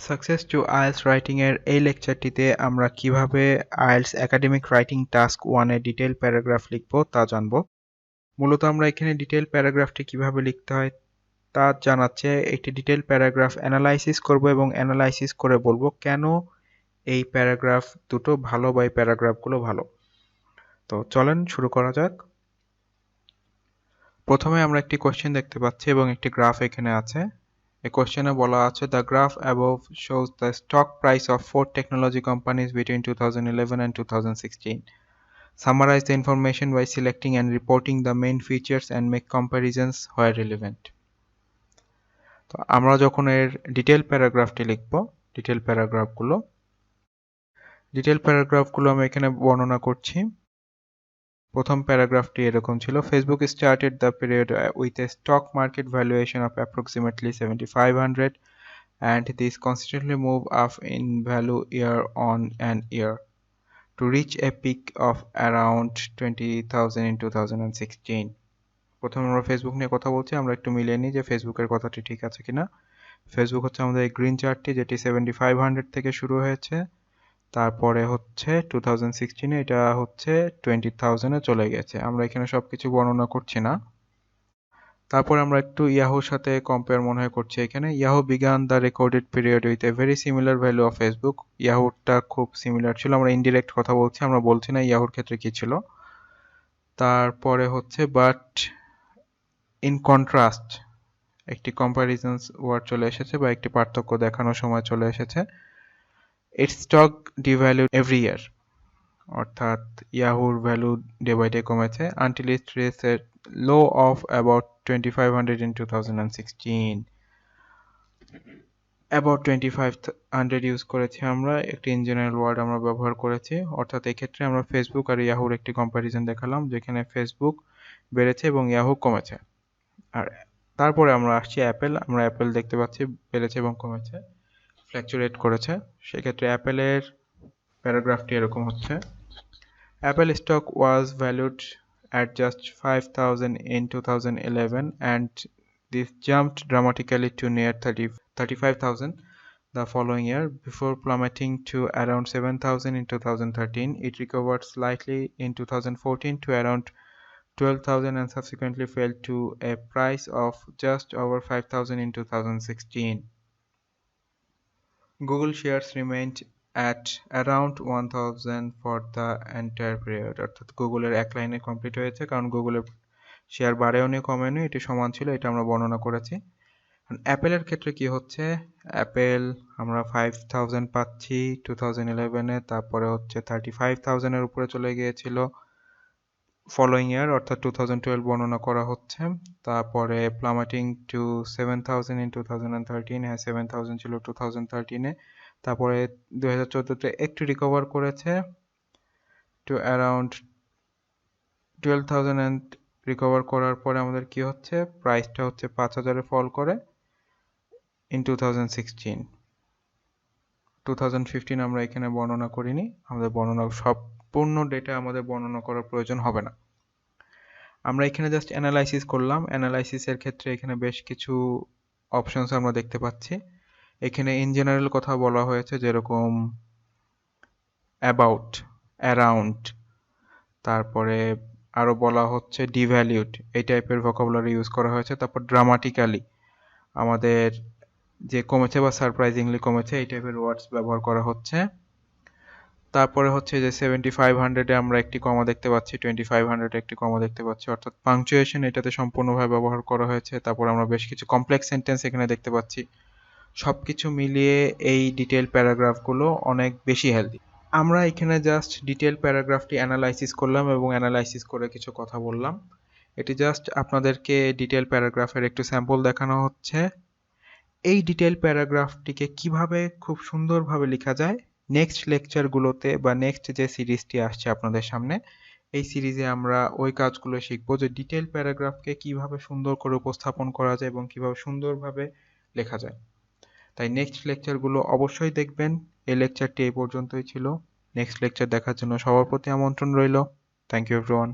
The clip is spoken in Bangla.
সাকসেস টু আইএলটিএস রাইটিং এর এই লেকচারটিতে আমরা কিভাবে আইএলটিএস একাডেমিক রাইটিং টাস্ক 1 এর ডিটেইল প্যারাগ্রাফ লিখব তা জানব। মূলত আমরা এখানে ডিটেইল প্যারাগ্রাফটি কিভাবে লিখতে হয় তা জানাচ্ছে। একটি ডিটেইল প্যারাগ্রাফ অ্যানালাইসিস করব এবং অ্যানালাইসিস করে বলবো কেন এই প্যারাগ্রাফ দুটো ভালো বা এই প্যারাগ্রাফগুলো ভালো। তো চলেন শুরু করা যাক। প্রথমে আমরা একটি কোশ্চেন দেখতে পাচ্ছি এবং একটি গ্রাফ এখানে আছে। এই কোশ্চেনে বলা আছে the graph above shows the stock price of 4 technology companies between 2011 and 2016. Summarize the information by selecting and reporting the main features and make comparisons where relevant. তো আমরা যখন এর ডিটেইল প্যারাগ্রাফটি লিখব, ডিটেইল প্যারাগ্রাফগুলো আমি এখানে বর্ণনা করছি। প্রথম প্যারাগ্রাফটি এরকম ছিল, Facebook started the period with a stock market valuation of approximately 7500 and this constantly move up in value year on and year to reach a peak of around 20,000 in 2016. প্রথমে আমরা ফেসবুক নিয়ে কথা বলছি, আমরা একটু মিলিয়ে নিই যে ফেসবুকের কথাটি ঠিক আছে কিনা। ফেসবুক হচ্ছে আমাদের এই গ্রিন চার্টটি, যেটি 7500 থেকে শুরু হয়েছে, তারপরে হচ্ছে 2016 এটা হচ্ছে 20,000 এ চলে গেছে। আমরা এখানে সবকিছু বর্ণনা করছি না। তারপর আমরা একটু ইয়াহুর সাথে কম্পেয়ার মনে হয় করছি এখানে। Yahoo began the recorded period with a very similar value of Facebook. ইয়াহুরটা খুব সিমিলার ছিল, আমরা ইনডিরেক্ট কথা বলছি, আমরা বলছি না ইয়াহুর ক্ষেত্রে কি ছিল। তারপরে হচ্ছে বাট ইন কন্ট্রাস্ট একটি কম্প্যারিজনস ওয়ার্ড চলে এসেছে বা একটি পার্থক্য দেখানোর সময় চলে এসেছে। ইটস স্টক ডিভ্যালুড এভরি ইয়ার, অর্থাৎ ইয়াহুর ভ্যালু ডে বাই ডে কমেছে until it reached low of about 2500 in 2016. About 2500 use করেছি আমরা, একটি ইন জেনারেল ওয়ার্ড আমরা ব্যবহার করেছি। অর্থাৎ এক্ষেত্রে আমরা ফেসবুক আর ইয়াহুর একটি কম্প্যারিজন দেখালাম, যেখানে ফেসবুক বেড়েছে এবং ইয়াহু কমেছে। আর তারপরে আমরা আসছি অ্যাপেল। আমরা অ্যাপেল দেখতে পাচ্ছি বেড়েছে এবং কমেছে, ফ্ল্যাকচুয়েট করেছে। সেক্ষেত্রে অ্যাপেলের প্যারাগ্রাফটি এরকম হচ্ছে, Apple stock was valued at just 5,000 in 2011 and this jumped dramatically to near 35,000 the following year before plummeting to around 7,000 in 2013. It recovered slightly in 2014 to around 12,000 and subsequently fell to a price of just over 5,000 in 2016. Google shares remained at around 1000 for the entire period. অর্থাৎ গুগলের এক লাইনে কমপ্লিট হয়েছে, কারণ গুগলের শেয়ার বাড়েও নি কমেও নি, এটি সমান ছিল, এটা আমরা বর্ণনা করেছি। অ্যাপেলের ক্ষেত্রে কি হচ্ছে, অ্যাপেল আমরা 5000 পাচ্ছি 2011 এ, তারপরে হচ্ছে 35,000 এর উপরে চলে গিয়েছিল ফলোইং ইয়ার, অর্থাৎ 2012 বর্ণনা করা হচ্ছে। তারপরে প্লামেটিং টু 7,000 in 2013, হ্যাঁ 7,000 ছিল 2013 এ। তারপরে 2014 তে একটু রিকভার করেছে টু অ্যারাউন্ড 12,000 এন্ড রিকভার করার পরে আমাদের কি হচ্ছে, প্রাইসটা হচ্ছে 5,000 এ ফল করে ইন 2016। 2015 আমরা এখানে বর্ণনা করিনি, আমাদের বর্ণনা সম্পূর্ণ ডেটা আমাদের বর্ণনা করার প্রয়োজন হবে না। আমরা এখানে জাস্ট অ্যানালাইসিস করলাম। অ্যানালাইসিসের ক্ষেত্রে এখানে বেশ কিছু অপশনস আমরা দেখতে পাচ্ছি। এখানে ইন জেনারেল কথা বলা হয়েছে, যেরকম অ্যাবাউট, অ্যারাউন্ড, তারপরে আরও বলা হচ্ছে ডিভ্যালিউড, এই টাইপের ভোকাবুলারি ইউজ করা হয়েছে। তারপর ড্রামাটিক্যালি আমাদের যে কমেছে বা সারপ্রাইজিংলি কমেছে, এই টাইপের ওয়ার্ডস ব্যবহার করা হচ্ছে। তারপরে হচ্ছে যে 7500 এ আমরা একটি কমা দেখতে পাচ্ছি, 2500 এ একটি কমা দেখতে পাচ্ছি, অর্থাৎ পাংচুয়েশন এটাতে সম্পূর্ণভাবে ব্যবহার করা হয়েছে। তারপর আমরা বেশ কিছু কমপ্লেক্স সেন্টেন্স এখানে দেখতে পাচ্ছি। সবকিছু মিলিয়ে এই ডিটেইল প্যারাগ্রাফগুলো অনেক বেশি হেলদি। আমরা এখানে জাস্ট ডিটেইল প্যারাগ্রাফটি অ্যানালাইসিস করলাম এবং অ্যানালাইসিস করে কিছু কথা বললাম। এটি জাস্ট আপনাদেরকে ডিটেইল প্যারাগ্রাফের একটু স্যাম্পল দেখানো হচ্ছে। এই ডিটেইল প্যারাগ্রাফটিকে কিভাবে খুব সুন্দরভাবে লেখা যায়, নেক্সট লেকচারগুলোতে বা নেক্সট যে সিরিজটি আসছে আপনাদের সামনে, এই সিরিজে আমরা ওই কাজগুলো শিখব, যে ডিটেইল প্যারাগ্রাফকে কিভাবে সুন্দর করে উপস্থাপন করা যায় এবং কিভাবে সুন্দরভাবে লেখা যায়। তাই নেক্সট লেকচারগুলো অবশ্যই দেখবেন। এই লেকচারটি এই পর্যন্তই ছিল। নেক্সট লেকচার দেখার জন্য সবার প্রতি আমন্ত্রণ রইল। Thank you everyone.